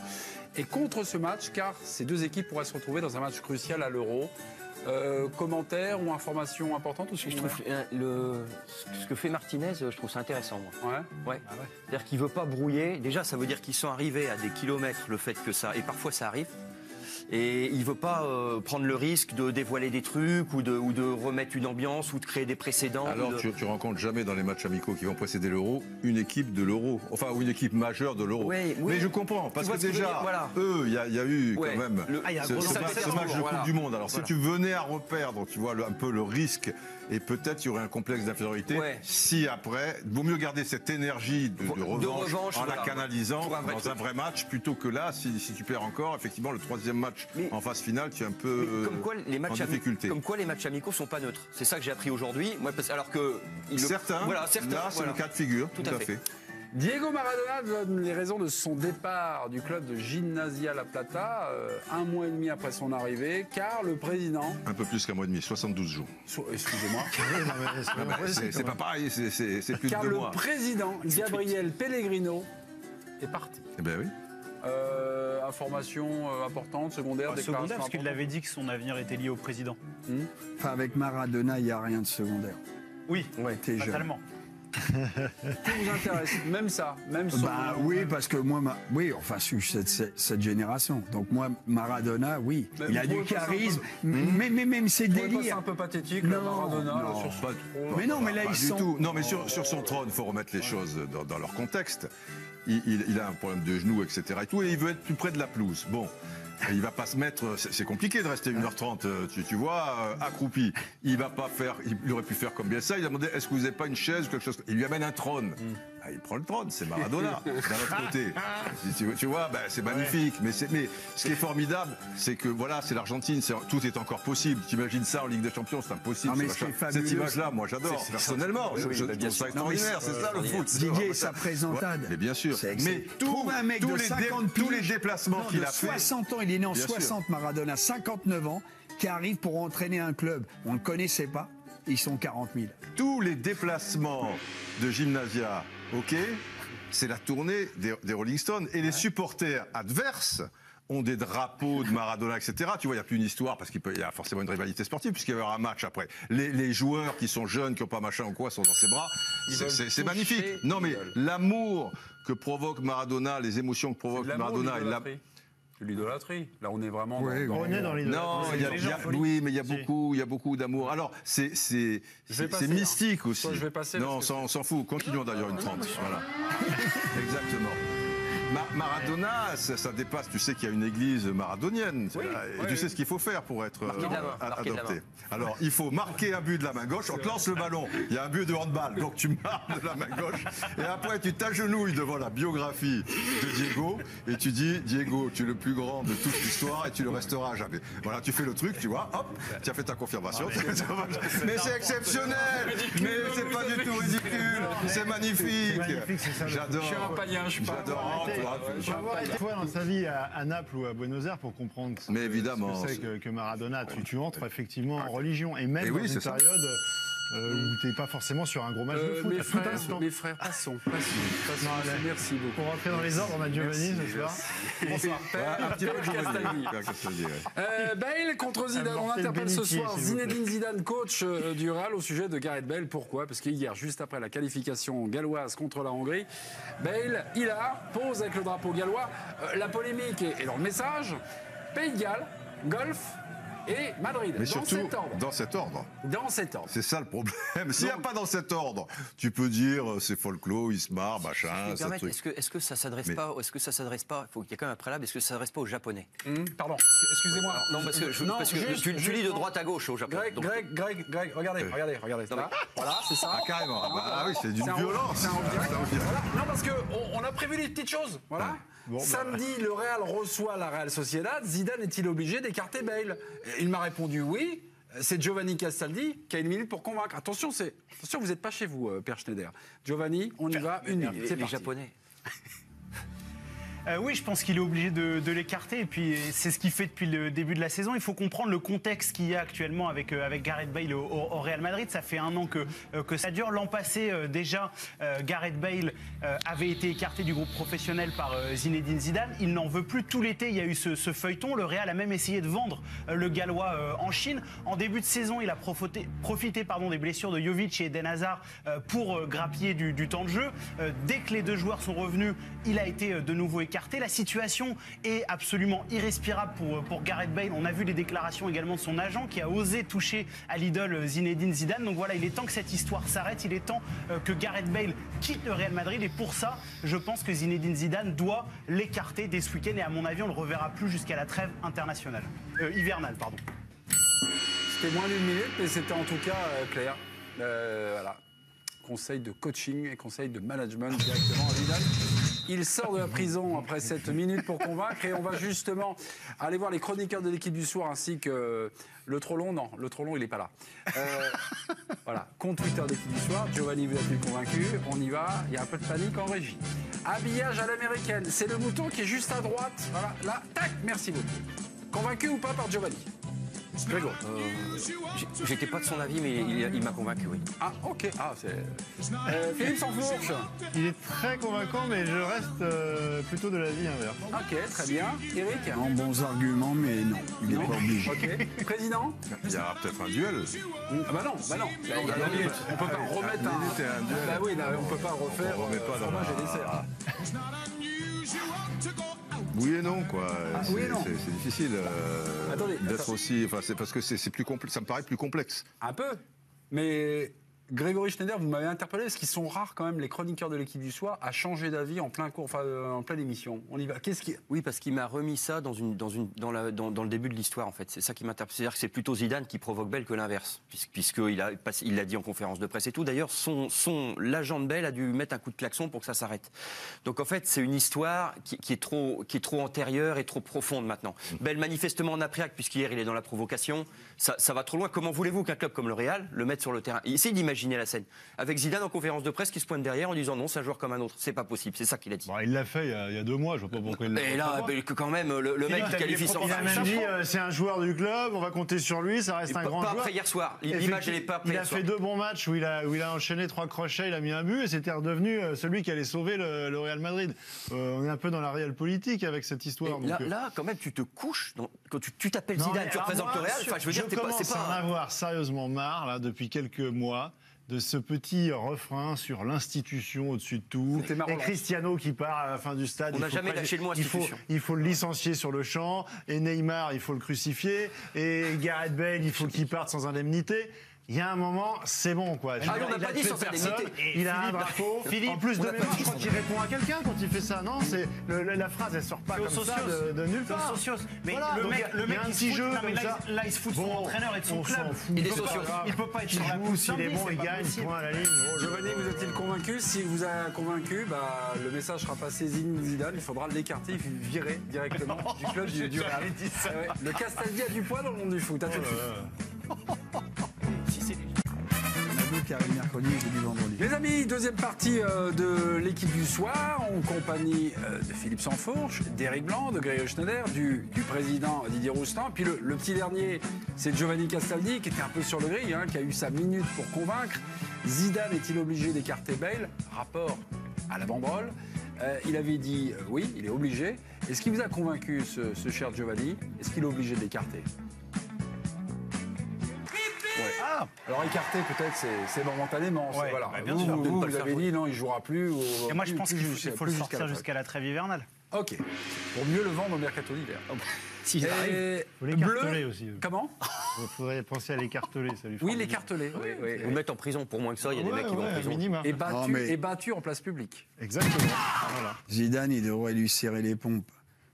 est contre ce match, car ces deux équipes pourraient se retrouver dans un match crucial à l'Euro. Commentaires ou informations importantes aussi? Je trouve ce que fait Martinez, je trouve ça intéressant, moi. Ouais. C'est-à-dire qu'il veut pas brouiller. Déjà, ça veut dire qu'ils sont arrivés à des kilomètres, le fait que ça. Et parfois, ça arrive. Et il veut pas prendre le risque de dévoiler des trucs ou de remettre une ambiance ou de créer des précédents. Alors, tu rencontres jamais dans les matchs amicaux qui vont précéder l'Euro une équipe de l'Euro, enfin ou une équipe majeure de l'Euro. Oui. Mais je comprends, parce que déjà, eux, il y a eu quand même ce match de Coupe du Monde. Alors, si tu venais à reperdre, tu vois un peu le risque. Et peut-être il y aurait un complexe d'infériorité si après, il vaut mieux garder cette énergie de revanche en la canalisant dans un vrai match plutôt que là, si tu perds encore, effectivement, le troisième match en phase finale, tu es un peu en difficulté. Comme quoi les matchs amicaux sont pas neutres. C'est ça que j'ai appris aujourd'hui. Alors que certains, là c'est le cas de figure, tout à fait. Diego Maradona donne les raisons de son départ du club de Gimnasia La Plata, un mois et demi après son arrivée, car le président... Un peu plus qu'un mois et demi, 72 jours. Excusez-moi. C'est pas pareil, c'est plus de 2 mois. Car le président, Gabriel Pellegrino, est parti. Eh bien oui. Information importante, secondaire, déclaration secondaire, parce qu'il avait dit que son avenir était lié au président. Enfin, avec Maradona, il n'y a rien de secondaire. Oui, totalement. Tout vous intéresse, même ça, même son... oui, parce que moi, je suis cette génération. Donc moi, Maradona, oui, il a du charisme, mais même ses délires. C'est un peu pathétique, Maradona. Mais non, mais là, ils sont... Non, mais sur son trône, il faut remettre les choses dans leur contexte. Il a un problème de genou, etc. Et il veut être plus près de la pelouse. Bon. Il va pas se mettre. C'est compliqué de rester 1h30, tu vois, accroupi. Il va pas faire. Il aurait pu faire comme Bielsa. Il a demandé est-ce que vous n'avez pas une chaise ou quelque chose. Il lui amène un trône. Ah, il prend le trône, c'est Maradona. D'un autre côté, tu vois, c'est magnifique. Mais ce qui est formidable, c'est que voilà, c'est l'Argentine. Tout est encore possible. T'imagines ça en Ligue des Champions, c'est impossible. Cette image-là, moi, j'adore. Personnellement, je trouve ça extraordinaire. C'est ça le foot. Didier, sa présentade. Mais bien sûr. Mais trouve un mec de 50 tous les déplacements qu'il a fait. 60 ans, il est né en 60, Maradona, 59 ans, qui arrive pour entraîner un club. On ne le connaissait pas. Ils sont 40 000. Tous les déplacements de Gymnasia, ok, c'est la tournée des Rolling Stones. Et les supporters adverses ont des drapeaux de Maradona, etc. Tu vois, il n'y a plus une histoire parce qu'il y a forcément une rivalité sportive puisqu'il va y avoir un match après. Les joueurs qui sont jeunes, qui n'ont pas machin ou quoi, sont dans ses bras. C'est magnifique. Non, mais l'amour que provoque Maradona, les émotions que provoque Maradona... L'idolâtrie. Là, on est vraiment on est dans l'idolâtrie. Non, oui, mais il y a beaucoup d'amour. Alors, c'est mystique aussi. Je vais passer. Non, on s'en fout. Continuons d'ailleurs une 30. Voilà. Exactement. Maradona, ça dépasse. Tu sais qu'il y a une église maradonienne. Et tu sais ce qu'il faut faire pour être adopté. Alors, il faut marquer un but de la main gauche. On te lance le ballon. Il y a un but de handball. Donc, tu marques de la main gauche. Et après, tu t'agenouilles devant la biographie de Diego. Et tu dis, Diego, tu es le plus grand de toute l'histoire et tu le resteras à jamais. Voilà, tu fais le truc, tu vois. Hop, tu as fait ta confirmation. Mais c'est exceptionnel. Mais c'est pas du tout ridicule. C'est magnifique. J'adore. Je suis un païen, je suis pas. J'adore. Il faut avoir été fois dans sa vie à Naples ou à Buenos Aires pour comprendre ce que c'est que Maradona. Tu entres effectivement en religion et même dans une période où tu n'es pas forcément sur un gros match de foot. Mes frères, passons. Merci beaucoup. Pour rentrer dans les ordres, on a Giovanni ce soir. Bonsoir. Un petit peu de Giovanni. Bale contre Zidane. On interpelle ce soir Zinedine Zidane, coach du Real, au sujet de Gareth Bale. Pourquoi? Parce qu'hier, juste après la qualification galloise contre la Hongrie, Bale, pose avec le drapeau gallois. La polémique et leur message, Pays de Galles, golf et Madrid. Mais surtout, dans cet ordre. C'est ça le problème. S'il n'y a pas dans cet ordre, tu peux dire c'est folklore, il se marre, machin. Est-ce que ça s'adresse pas? Est-ce que ça s'adresse pas? Il faut qu'il y ait quand même un préalable. Est-ce que ça s'adresse pas aux Japonais? Pardon. Excusez-moi. Non, parce que tu lis de droite à gauche au Japon. Greg, regardez. Voilà, c'est ça. Ah, carrément. Ah oui, c'est d'une violence. C'est en direct. Voilà. Non, parce qu'on a prévu les petites choses. Voilà. Samedi, le Real reçoit la Real Sociedad. Zidane est-il obligé d'écarter Bale? Il m'a répondu oui. C'est Giovanni Castaldi qui a 1 minute pour convaincre. Attention, vous n'êtes pas chez vous, Père Schneider. Giovanni, on y va, 1 minute. C'est les Japonais. Oui, je pense qu'il est obligé de l'écarter. Et puis, c'est ce qu'il fait depuis le début de la saison. Il faut comprendre le contexte qu'il y a actuellement avec Gareth Bale au Real Madrid. Ça fait 1 an que ça dure. L'an passé, déjà, Gareth Bale avait été écarté du groupe professionnel par Zinedine Zidane. Il n'en veut plus. Tout l'été, il y a eu ce feuilleton. Le Real a même essayé de vendre le Gallois en Chine. En début de saison, il a profité des blessures de Jovic et Eden Hazard pour grappiller du temps de jeu. Dès que les deux joueurs sont revenus, il a été de nouveau écarté. La situation est absolument irrespirable pour Gareth Bale. On a vu les déclarations également de son agent qui a osé toucher à l'idole Zinedine Zidane. Donc voilà, il est temps que cette histoire s'arrête. Il est temps que Gareth Bale quitte le Real Madrid. Et pour ça, je pense que Zinedine Zidane doit l'écarter dès ce week-end. Et à mon avis, on ne le reverra plus jusqu'à la trêve internationale. Hivernale, pardon. C'était moins d'1 minute, mais c'était en tout cas clair. Voilà. Conseil de coaching et conseil de management directement à Zidane. Il sort de la prison après cette minute pour convaincre et on va justement aller voir les chroniqueurs de l'équipe du soir ainsi que le trop long. Non, le trop long, il n'est pas là. Voilà, compte Twitter de l'équipe du soir. Giovanni vous a-t-il convaincu? On y va, il y a un peu de panique en régie. Habillage à l'américaine, c'est le mouton qui est juste à droite. Voilà, là, tac, merci beaucoup. Convaincu ou pas par Giovanni? Grégo. J'étais pas de son avis, mais il m'a convaincu, oui. Ah, ok. Ah, c'est... Philippe Sansfourche. Il est très convaincant, mais je reste plutôt de l'avis inverse. Ok, très bien. Eric? Non, bons arguments, mais non, il n'est pas obligé. Ok. Président? Il y a peut-être un duel. Ah bah non. On peut pas remettre un duel. Bah oui, on peut pas refaire. On remet pas dans fromage et dessert. Oui et non, quoi. Oui et non. C'est difficile d'être aussi. Enfin, c'est parce que c'est plus complexe. Ça me paraît plus complexe. Un peu. Mais Grégory Schneider, vous m'avez interpellé parce qu'ils sont rares quand même, les chroniqueurs de l'équipe du soir, à changer d'avis en pleine émission. On y va. Oui, parce qu'il m'a remis ça dans le début de l'histoire, en fait. C'est ça qui m'interpelle. C'est-à-dire que c'est plutôt Zidane qui provoque Bale que l'inverse, puisqu'il l'a dit en conférence de presse et tout. D'ailleurs, l'agent de Bale a dû mettre un coup de klaxon pour que ça s'arrête. Donc en fait, c'est une histoire qui est trop antérieure et trop profonde maintenant. Bale manifestement en a pris acte, puisqu'hier il est dans la provocation. Ça va trop loin. Comment voulez-vous qu'un club comme le Real le mette sur le terrain? Essayez d'imaginer la scène. Avec Zidane en conférence de presse qui se pointe derrière en disant non, c'est un joueur comme un autre. C'est pas possible, c'est ça qu'il a dit. Bon, il l'a fait il y a 2 mois, je vois pas pourquoi il l'a fait. Et là, quand même, le mec qui qualifie son... Il a même dit, c'est un joueur du club, on va compter sur lui, ça reste un grand joueur. Pas après hier soir. L'image, elle est pas après hier soir. Il a fait 2 bons matchs où il a enchaîné 3 crochets, il a mis un but et c'était redevenu celui qui allait sauver le Real Madrid. On est un peu dans la réelle politique avec cette histoire. Là, quand même, tu te couches. Quand tu t'appelles Zidane, tu représentes le Real. Enfin, je veux dire, je commence à en avoir sérieusement marre, là, depuis quelques mois, de ce petit refrain sur l'institution au-dessus de tout. Et Cristiano qui part à la fin du stade. On n'a jamais lâché le mot institution. Il faut le licencier sur le champ. Et Neymar, il faut le crucifier. Et Gareth Bale, il faut qu'il parte sans indemnité. Il y a un moment, c'est bon, quoi. On n'a pas dit sans indemnité. Il a un drapeau. En plus de mémoire, je crois qu'il répond à quelqu'un quand il fait ça. Non, la phrase, elle sort pas comme ça de nulle part. Mais voilà, le mec, il se fout. Là, il se fout de son entraîneur et de son club. Il est socios. Il peut pas être sur la pousse. S'il est bon, il gagne. Point à la ligne. Giovanni, vous êtes-il convaincu? Si vous a convaincu, le message sera passé Zidane. Il faudra l'écarter, virer directement du club du Real. Le Castaldi a du poids dans le monde du foot. À tout de suite. Qui arrive mercredi et jeudi, vendredi. Les amis, deuxième partie de l'équipe du soir, en compagnie de Philippe Sansfourche, d'Éric Blanc, de Grégory Schneider, du président Didier Roustan. Puis le petit dernier, c'est Giovanni Castaldi, qui était un peu sur le grill, qui a eu sa minute pour convaincre. Zidane est-il obligé d'écarter Bale? Rapport à la banderole. Il avait dit oui, il est obligé. Est-ce qu'il vous a convaincu, ce cher Giovanni? Est-ce qu'il est obligé de l'écarter? Ouais. Ah, alors écarté peut-être c'est momentanément. Ouais, voilà. Bien sûr. Vous avez dit non, il jouera plus. Et moi je pense qu'il faut le sortir jusqu'à la trêve hivernale. Ok. Pour mieux le vendre au mercato d'hiver. S'il arrive. Faut l'écarteler aussi. Comment? Il faudrait penser à l'écarteler. Oui, l'écarteler. Vous le mettre en prison pour moins que ça. Il y a des mecs qui vont en prison. Et battu en place publique. Exactement. Voilà. Zidane, il devrait lui serrer les pompes.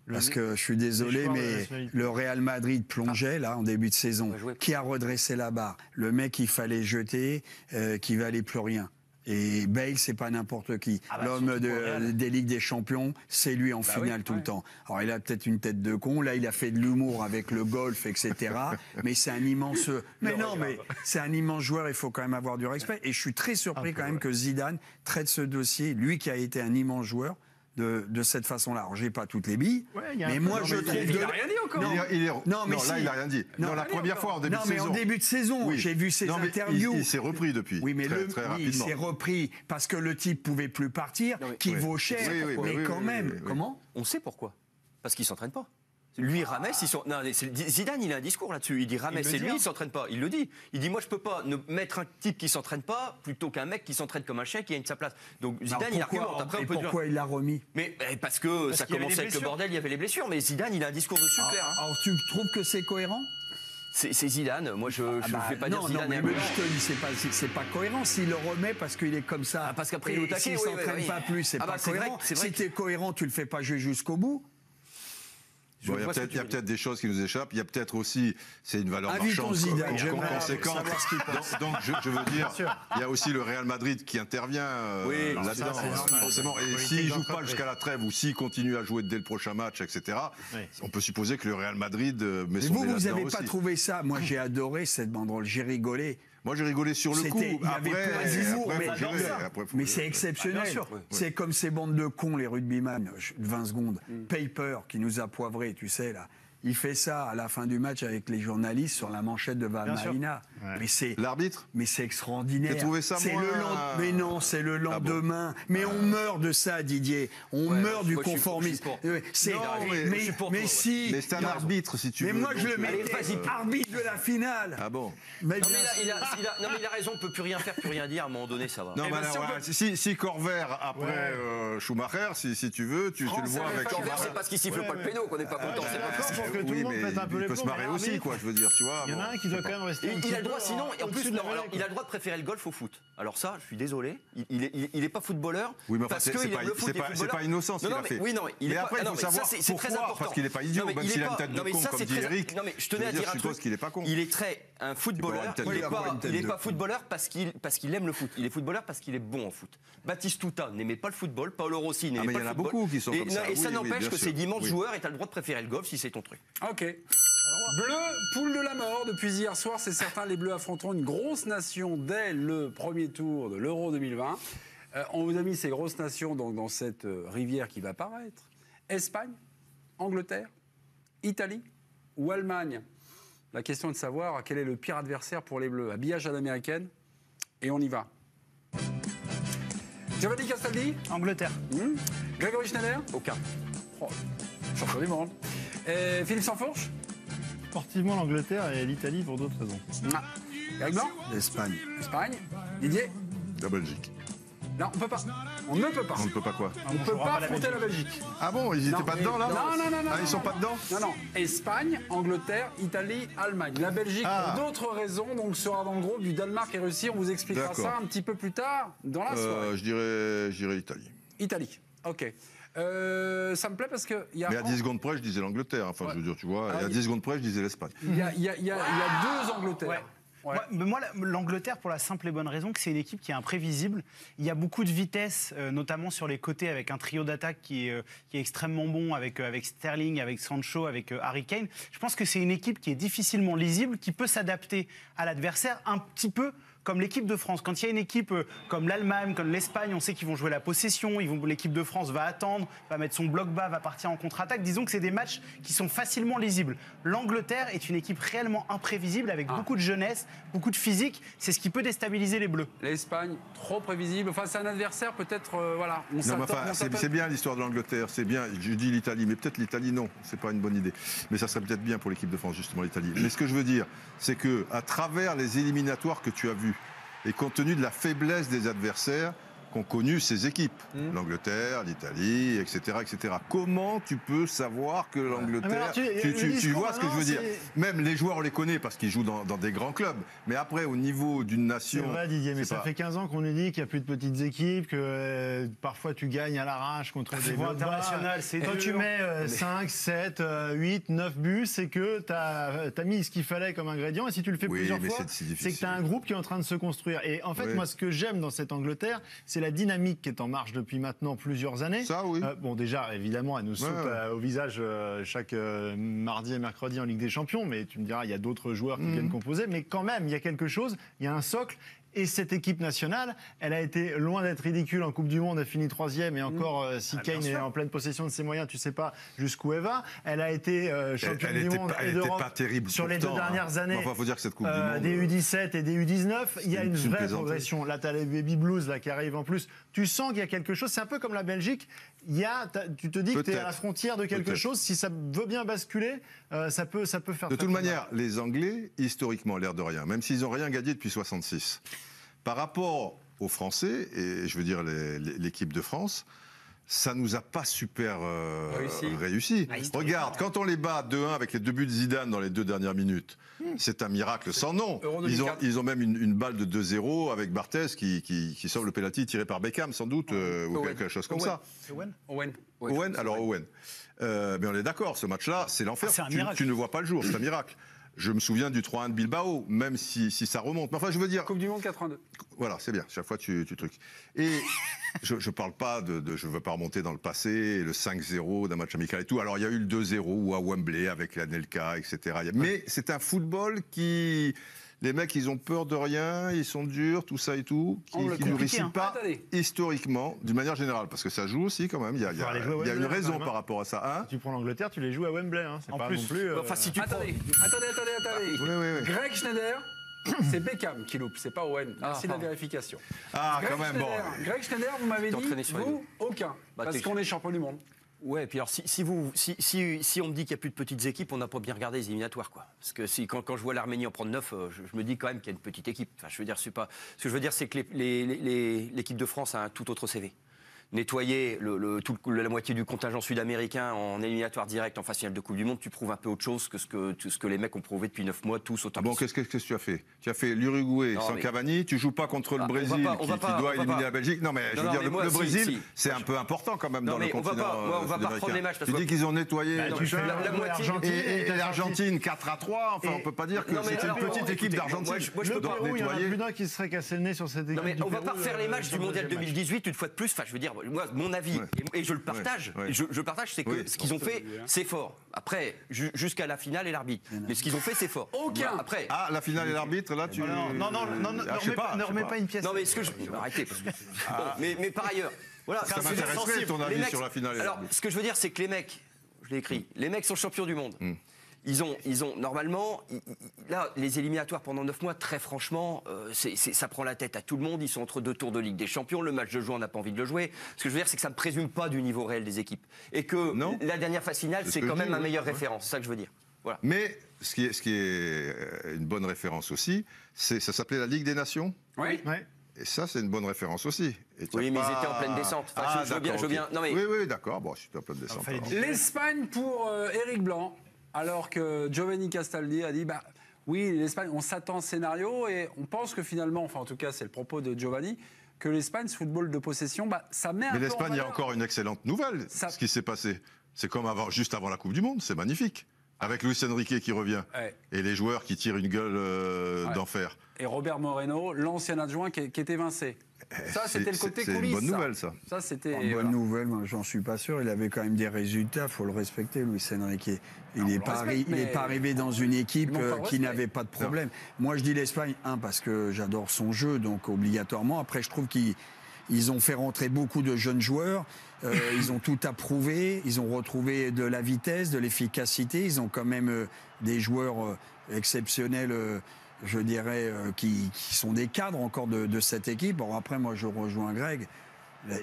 Parce que je suis désolé, mais le Real Madrid plongeait là en début de saison. Qui a redressé la barre? Le mec qu'il fallait jeter, qui valait plus rien. Et Bale, c'est pas n'importe qui. L'homme des Ligues des Champions, c'est lui en finale tout le temps. Alors il a peut-être une tête de con. Là, il a fait de l'humour avec le golf, etc. Mais c'est un immense. Mais c'est un immense joueur. Il faut quand même avoir du respect. Et je suis très surpris quand même que Zidane traite ce dossier, lui qui a été un immense joueur, de cette façon-là. Alors, j'ai pas toutes les billes, mais moi, je trouve... Il n'a rien dit encore. Là, il n'a rien dit. Non, la première fois, en début de saison. Non, mais en début de saison, j'ai vu ses interviews. Il s'est repris depuis. Oui, mais très rapidement. il s'est repris parce que le type pouvait plus partir, qui vaut cher, mais quand même. Comment? On sait pourquoi. Parce qu'il s'entraîne pas. Lui, Rames, Zidane, il a un discours là-dessus. Il dit Rames, c'est lui, il s'entraîne pas. Il le dit. Il dit moi, je peux pas mettre un type qui s'entraîne pas plutôt qu'un mec qui s'entraîne comme un chien qui a sa place. Donc Zidane, il argumente. Après, pourquoi il l'a remis? Mais parce que ça commençait avec le bordel, il y avait les blessures. Mais Zidane, il a un discours dessus clair. Alors, tu trouves que c'est cohérent? C'est Zidane. Moi, je ne vais pas dire Zidane. Non, mais je te dis, c'est pas cohérent. S'il le remet parce qu'il est comme ça. Parce qu'après, il est au taquet. S'il s'entraîne pas plus, c'est pas cohérent. Si t'es cohérent, tu le fais pas jouer jusqu'au bout. Bon, il y a peut-être des choses qui nous échappent. Il y a peut-être aussi, c'est une valeur marchande conséquente. Donc, je veux dire, il y a aussi le Real Madrid qui intervient là-dedans, forcément. Et s'il ne joue pas jusqu'à la trêve ou s'il continue à jouer dès le prochain match, etc., on peut supposer que le Real Madrid met son nez là-dedans aussi. Vous n'avez pas trouvé ça? Moi, j'ai adoré cette banderole. J'ai rigolé. Moi, j'ai rigolé sur le coup. Mais c'est exceptionnel. C'est comme ces bandes de cons, les rugbyman, 20 secondes. Paper, qui nous a poivrés, tu sais, là. Il fait ça à la fin du match avec les journalistes sur la manchette de Valmarina. Mais c'est l'arbitre. Mais c'est extraordinaire. J'ai trouvé ça Mais non, c'est le lendemain. Mais on meurt de ça, Didier. On meurt du conformisme. Mais c'est un arbitre, si tu veux. Mais moi, je le mets arbitre de la finale. Ah bon? Mais il a raison. On peut plus rien faire, plus rien dire. À un moment donné, ça va. Non, mais si Corvère après Schumacher, si tu veux, tu le vois avec. Corvère, c'est parce qu'il siffle pas le péno qu'on n'est pas content. que tout le monde pète un peu les plombs. Il peut se marrer aussi, quoi, je veux dire, tu vois. Il y en a un qui doit quand même rester. Il a le droit, sinon, et en plus, non, alors, il a le droit de préférer le golf au foot. Alors ça, je suis désolé, il est pas footballeur. Oui, mais enfin, parce c'est pas innocent ce qu'il a fait. Oui, non, il mais est après, pas. il faut savoir pourquoi, parce qu'il n'est pas idiot, même s'il a une tête de con, comme dit Eric. Non, mais je tenais à dire un truc. qu'il n'est pas con. Il est un footballeur. Il n'est pas footballeur parce qu'il aime le foot. Il est footballeur parce qu'il est bon en foot. Batistuta n'aimait pas le football, Paolo Rossi n'aimait pas le football. Il y en a beaucoup qui sont comme ça. Et ça n'empêche que c'est d'immenses joueurs et tu as le droit de préférer le golf si c'est ton truc. Ok. Bleu, poule de la mort. Depuis hier soir, c'est certain, les Bleus affronteront une grosse nation dès le premier tour de l'Euro 2020. On vous a mis ces grosses nations donc, dans cette rivière qui va apparaître. Espagne, Angleterre, Italie ou Allemagne. La question est de savoir quel est le pire adversaire pour les Bleus. Habillage à l'américaine. Et on y va. Giovanni Castaldi. Angleterre. Grégory Schneider. Aucun. Oh, champion du monde. Et Philippe Sansfourche. Sportivement, l'Angleterre et l'Italie pour d'autres raisons. Greg Blanc. L'Espagne. Espagne. Didier. La Belgique. Non, on peut pas. On ne peut pas. On ne peut pas quoi? On ne peut pas affronter la Belgique. Ah bon, ils n'étaient pas dedans là? Non. Ah, ils sont pas dedans? Non. Espagne, Angleterre, Italie, Allemagne. La Belgique, pour d'autres raisons, donc sera dans le groupe du Danemark et Russie. On vous expliquera ça un petit peu plus tard dans la soirée. Je dirais Italie. Italie, ok. Ça me plaît parce que... Mais à 10 secondes près, je disais l'Angleterre. Enfin, je veux dire, tu vois, et à 10 secondes près, je disais l'Espagne. Il y a deux Angleterres. Ouais. Moi, l'Angleterre, pour la simple et bonne raison que c'est une équipe qui est imprévisible. Il y a beaucoup de vitesse, notamment sur les côtés, avec un trio d'attaque qui est extrêmement bon, avec Sterling, avec Sancho, avec Harry Kane. Je pense que c'est une équipe qui est difficilement lisible, qui peut s'adapter à l'adversaire un petit peu comme l'équipe de France. Quand il y a une équipe comme l'Allemagne, comme l'Espagne, on sait qu'ils vont jouer la possession, l'équipe de France va attendre, va mettre son bloc bas, va partir en contre-attaque. Disons que c'est des matchs qui sont facilement lisibles. L'Angleterre est une équipe réellement imprévisible, avec beaucoup de jeunesse, beaucoup de physique. C'est ce qui peut déstabiliser les Bleus. L'Espagne, trop prévisible. Enfin, c'est un adversaire peut-être, voilà. C'est bien l'histoire de l'Angleterre, c'est bien. Je dis l'Italie, mais peut-être l'Italie, non, c'est pas une bonne idée. Mais ça serait peut-être bien pour l'équipe de France, justement, l'Italie. Mais ce que je veux dire, c'est que à travers les éliminatoires que tu as vus, et compte tenu de la faiblesse des adversaires qu'ont connu ces équipes, l'Angleterre, l'Italie, etc., etc. Comment tu peux savoir que l'Angleterre... Tu vois ce que je veux dire? Même les joueurs, on les connaît parce qu'ils jouent dans des grands clubs. Mais après, au niveau d'une nation... C'est vrai, Didier, mais ça fait 15 ans qu'on nous dit qu'il n'y a plus de petites équipes, que parfois tu gagnes à l'arrache contre des niveau international. Quand tu mets 5, 7, 8, 9 buts, c'est que tu as mis ce qu'il fallait comme ingrédient. Et si tu le fais plusieurs fois, c'est que tu as un groupe qui est en train de se construire. Et en fait, moi, ce que j'aime dans cette Angleterre, c'est la dynamique qui est en marche depuis maintenant plusieurs années. Ça, oui. Bon, déjà, évidemment, elle nous saute au visage chaque mardi et mercredi en Ligue des Champions, mais tu me diras, il y a d'autres joueurs qui viennent composer, mais quand même, il y a quelque chose, il y a un socle. Et cette équipe nationale, elle a été loin d'être ridicule en Coupe du Monde, elle finit 3e et encore, si Kane est en pleine possession de ses moyens, tu sais pas jusqu'où elle va. Elle a été championne du monde et d'Europe sur les 2 dernières années. Enfin, faut dire que cette Coupe du Monde, des U17 et des U19, il y a une vraie progression. Là, tu as les Baby Blues là, qui arrivent en plus. Tu sens qu'il y a quelque chose, c'est un peu comme la Belgique. Tu te dis que tu es à la frontière de quelque chose. Si ça veut bien basculer, ça peut faire. De toute manière, les Anglais, historiquement, l'air de rien, même s'ils n'ont rien gagné depuis 66, par rapport aux Français, et je veux dire l'équipe de France, ça nous a pas super réussi. Regarde, quand on les bat 2-1 avec les 2 buts de Zidane dans les 2 dernières minutes, c'est un miracle sans nom. Ils ont même une balle de 2-0 avec Barthez qui sauve le penalty tiré par Beckham, sans doute, ou quelque chose comme ça. Owen. Alors Owen. Mais on est d'accord, ce match-là, c'est l'enfer. Tu ne vois pas le jour, c'est un miracle. Je me souviens du 3-1 de Bilbao, même si ça remonte. Mais enfin, je veux dire... Coupe du Monde 82. Voilà, c'est bien. Chaque fois, tu trucs. Et je parle pas je veux pas remonter dans le passé, le 5-0 d'un match amical et tout. Alors, il y a eu le 2-0 ou à Wembley avec l'Anelka, etc. Mais c'est un football qui... Les mecs, ils ont peur de rien, ils sont durs, tout ça et tout, qui ne réussit pas historiquement, d'une manière générale, parce que ça joue aussi quand même. Il y a une raison par rapport à ça. Hein, si tu prends l'Angleterre, tu les joues à Wembley. Hein. C'est pas non plus. Attendez. Oui. Greg Schneider. C'est Beckham qui loupe, c'est pas Owen. Merci de la vérification. Quand même, bon. Greg Schneider, vous m'avez dit, vous, aucun. Parce qu'on est champion du monde. Ouais, et puis alors si on me dit qu'il n'y a plus de petites équipes, on n'a pas bien regardé les éliminatoires, quoi. Parce que quand je vois l'Arménie en prendre 9, je me dis quand même qu'il y a une petite équipe. Enfin, je veux dire, ce que je veux dire, c'est que l'équipe de France a un tout autre CV. nettoyer la moitié du contingent sud-américain en éliminatoire direct en phase finale de Coupe du Monde, tu prouves un peu autre chose que ce que les mecs ont prouvé depuis 9 mois, tous autant. Bon, qu'est-ce que tu as fait? Tu as fait l'Uruguay sans Cavani, tu joues pas contre le Brésil qui doit éliminer la Belgique. Non, mais je veux dire, le Brésil, c'est un peu important quand même dans le continent. On va pas reprendre les matchs. Tu dis qu'ils ont nettoyé la moitié. Et l'Argentine 4-3, enfin on peut pas dire que c'était une petite équipe d'Argentine. Le Pérou, il y en a plus d'un qui se serait cassé le nez sur cette équipe. Non, mais on va pas refaire les matchs du Mondial 2018 une fois de plus. Enfin, je veux dire, moi, mon avis, et je le partage, je partage, c'est que ce qu'ils ont fait, c'est fort. Après, jusqu'à la finale et l'arbitre. Mais ce qu'ils ont fait, c'est fort. Aucun. Après. Ah, la finale et l'arbitre, là, tu. Non, ne remets pas une pièce. Non, mais ce que je. Arrêtez. Mais par ailleurs. Voilà, ça m'intéresserait ton avis sur la finale et alors, l'arbitre. ce que je veux dire, c'est que les mecs, je l'ai écrit, les mecs sont champions du monde. Ils ont normalement, là, les éliminatoires pendant 9 mois, très franchement, ça prend la tête à tout le monde. Ils sont entre 2 tours de Ligue des Champions. Le match de juin, on n'a pas envie de le jouer. Ce que je veux dire, c'est que ça ne présume pas du niveau réel des équipes. Et que la dernière phase finale, c'est quand même ma meilleure référence. C'est ça que je veux dire. Voilà. Mais ce qui est une bonne référence aussi, ça s'appelait la Ligue des Nations. Oui. Et ça, c'est une bonne référence aussi. Oui, mais ils étaient en pleine descente. Enfin, je veux bien. Non, mais... Oui, d'accord. Bon, c'était en pleine descente. L'Espagne pour Éric Blanc, alors que Giovanni Castaldi a dit oui, l'Espagne, on s'attend à un scénario et on pense que finalement, enfin en tout cas, c'est le propos de Giovanni, que l'Espagne, ce football de possession, ça met un peu. Mais l'Espagne, il y a encore une excellente nouvelle. Ce qui s'est passé, c'est comme juste avant la Coupe du Monde, c'est magnifique. Avec Luis Enrique qui revient et les joueurs qui tirent une gueule d'enfer. Et Robert Moreno, l'ancien adjoint qui était évincé. Ça, c'était le côté coulisses. C'est une bonne nouvelle, ça. Ça, c'était une bonne nouvelle, moi, j'en suis pas sûr. Il avait quand même des résultats, il faut le respecter, Luis Enrique. Il n'est pas arrivé dans une équipe qui n'avait pas de problème. Moi, je dis l'Espagne, parce que j'adore son jeu, donc obligatoirement. Après, je trouve qu'ils ont fait rentrer beaucoup de jeunes joueurs. Ils ont tout approuvé. Ils ont retrouvé de la vitesse, de l'efficacité. Ils ont quand même des joueurs exceptionnels. Je dirais, qui sont des cadres encore de cette équipe. Bon, après, moi, je rejoins Greg.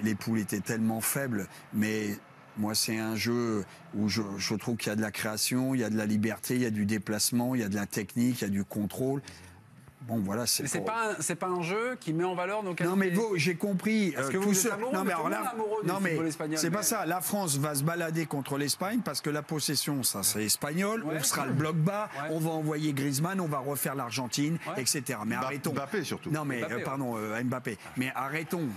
Les poules étaient tellement faibles, mais moi, c'est un jeu où je trouve qu'il y a de la création, il y a de la liberté, il y a du déplacement, il y a de la technique, il y a du contrôle. Bon, voilà, c'est pas un jeu qui met en valeur nos qualités. Non, mais j'ai compris. Parce que vous êtes amoureux du football espagnol. C'est pas ça. La France va se balader contre l'Espagne parce que la possession, ça, c'est espagnol. On sera le bloc bas. On va envoyer Griezmann. On va refaire l'Argentine, etc. Mais arrêtons. Mbappé, surtout. Non, mais Mbappé. Mais arrêtons.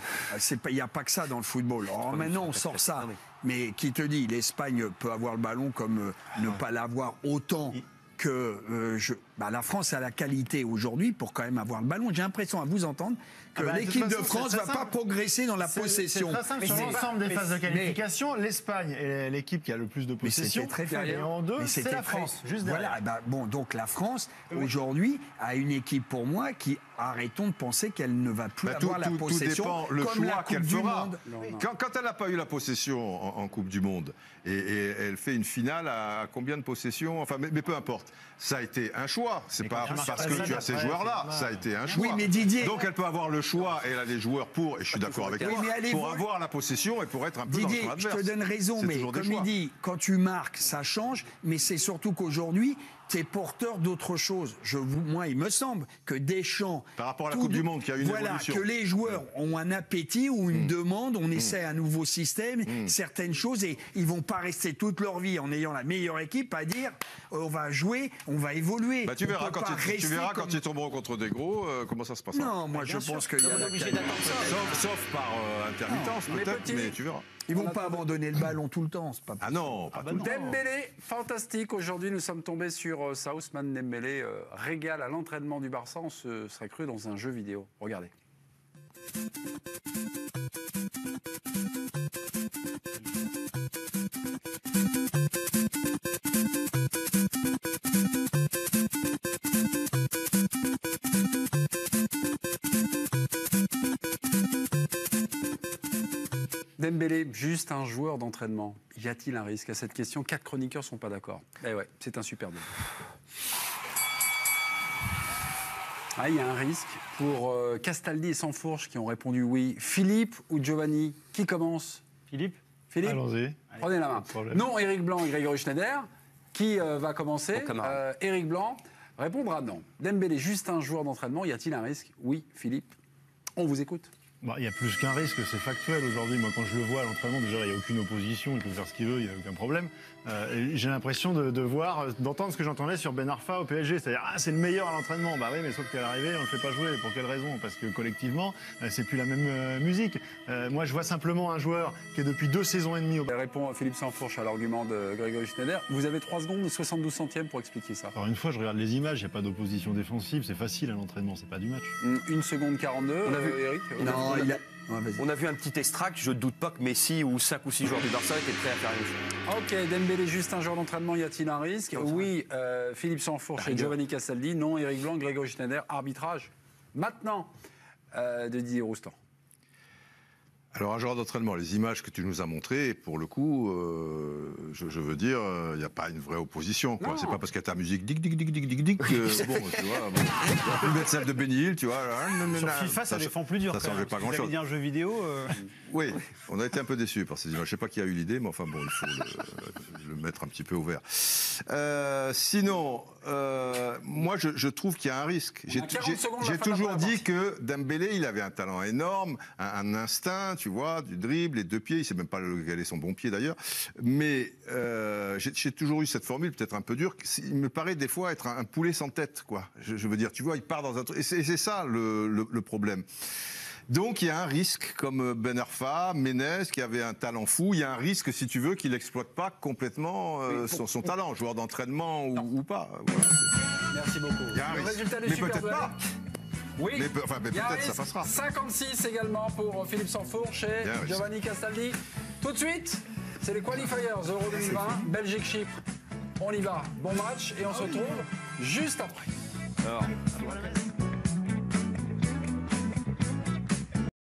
Il n'y a pas que ça dans le football. Alors maintenant, on sort ça. Mais qui te dit, l'Espagne peut avoir le ballon comme ne pas l'avoir autant que la France a la qualité aujourd'hui pour quand même avoir le ballon. J'ai l'impression, à vous entendre, que l'équipe de France ne va pas progresser dans la possession. C'est très simple. Sur l'ensemble des phases de qualification, l'Espagne est l'équipe qui a le plus de possession. Très faible. Et en deux, c'est la France. Juste derrière. Voilà. Donc la France, aujourd'hui, a une équipe pour moi qui, arrêtons de penser qu'elle ne va plus avoir la possession. Tout dépend le comme choix qu'elle fera. Non. Quand elle n'a pas eu la possession en Coupe du Monde et elle fait une finale à combien de possessions, enfin, mais peu importe. Ça a été un choix. C'est pas parce que tu as ces joueurs-là. Ça a été un choix. Oui, mais Didier. Donc elle peut avoir le choix et elle a les joueurs pour. Et je suis d'accord avec toi. Pour avoir la possession et pour être un peu dans son adverse. Je te donne raison, mais comme il dit, quand tu marques, ça change. Mais c'est surtout qu'aujourd'hui, tu es porteur d'autre chose. Moi, il me semble que Deschamps... Par rapport à la Coupe du Monde, qui a une évolution. Que les joueurs ont un appétit ou une demande, on essaie un nouveau système, certaines choses, et ils vont pas rester toute leur vie en ayant la meilleure équipe à dire on va jouer, on va évoluer. Tu verras quand ils tomberont contre des gros, comment ça se passera. Non, moi je pense qu'il y a obligé d'attendre ça. Sauf par intermittence peut-être, mais tu verras. Ils vont pas abandonner le ballon tout le temps, c'est pas possible. Ah non, pas tout le temps. Dembélé, fantastique. Aujourd'hui, nous sommes tombés sur ça. Ousmane Dembélé régale à l'entraînement du Barça. On se serait cru dans un jeu vidéo. Regardez. Dembélé, juste un joueur d'entraînement. Y a-t-il un risque à cette question? 4 chroniqueurs ne sont pas d'accord. Eh ouais, c'est un super débat. Il y a un risque pour Castaldi et Sansfourche qui ont répondu oui. Philippe ou Giovanni? Qui commence? Philippe. Allons-y. Prenez la main. Non, Éric Blanc et Grégory Schneider. Qui va commencer? Éric Blanc répondra non. Dembélé, juste un joueur d'entraînement. Y a-t-il un risque? Oui, Philippe. On vous écoute. Il y a plus qu'un risque, c'est factuel aujourd'hui. Moi, quand je le vois à l'entraînement, déjà, il n'y a aucune opposition, il peut faire ce qu'il veut, il n'y a aucun problème. J'ai l'impression d'entendre ce que j'entendais sur Ben Arfa au PSG, c'est-à-dire c'est le meilleur à l'entraînement. Bah oui, mais sauf qu'à l'arrivée, on ne le fait pas jouer. Pour quelle raison? Parce que collectivement, c'est plus la même musique. Moi, je vois simplement un joueur qui est depuis 2 saisons et demie. Répond Philippe Sansfourche à l'argument de Grégory Schneider. Vous avez 3 secondes et 72 centièmes pour expliquer ça. Alors une fois, je regarde les images, il n'y a pas d'opposition défensive, c'est facile à l'entraînement, c'est pas du match. 1 seconde 42, Eric. On a vu un petit extract, je ne doute pas que Messi ou 5 ou 6 joueurs du Barça étaient prêts à faire une chose. Ok, Dembélé, juste un jour d'entraînement, y a-t-il un risque? Oui, Philippe Sansfourche et Giovanni Castaldi. Non, Eric Blanc, Grégory Schneider. Arbitrage. Maintenant, de Didier Roustan. Alors, un joueur d'entraînement, les images que tu nous as montrées, pour le coup, je veux dire, il n'y a pas une vraie opposition. C'est pas parce qu'il y a ta musique dic que, bon, tu vois, on va plus mettre celle de Benny Hill, tu vois. Sur FIFA, ça défend plus dur. Ça changeait pas grand-chose. Vous avez dit un jeu vidéo. Oui, on a été un peu déçus par ces images. Je sais pas qui a eu l'idée, mais enfin bon, il faut le mettre un petit peu ouvert. Sinon, moi, je trouve qu'il y a un risque. J'ai toujours dit que Dembélé, il avait un talent énorme, un instinct, tu vois, du dribble, les 2 pieds. Il sait même pas quel est son bon pied d'ailleurs. Mais j'ai toujours eu cette formule, peut-être un peu dure. Il me paraît des fois être un poulet sans tête, quoi. Je veux dire, tu vois, il part dans un truc. Et c'est ça le problème. Donc il y a un risque, comme Ben Arfa, Ménez, qui avait un talent fou, il y a un risque, si tu veux, qu'il n'exploite pas complètement son talent, joueur d'entraînement ou pas. Voilà. Merci beaucoup. Il y a un risque. Résultat des mais Super peut-être pas. Oui, mais peut-être ça passera. 56 également pour Philippe Sansfourche et Giovanni Castaldi. Tout de suite, c'est les qualifiers Euro 2020, Belgique-Chypre. On y va. Bon match et on se retrouve juste après. Alors.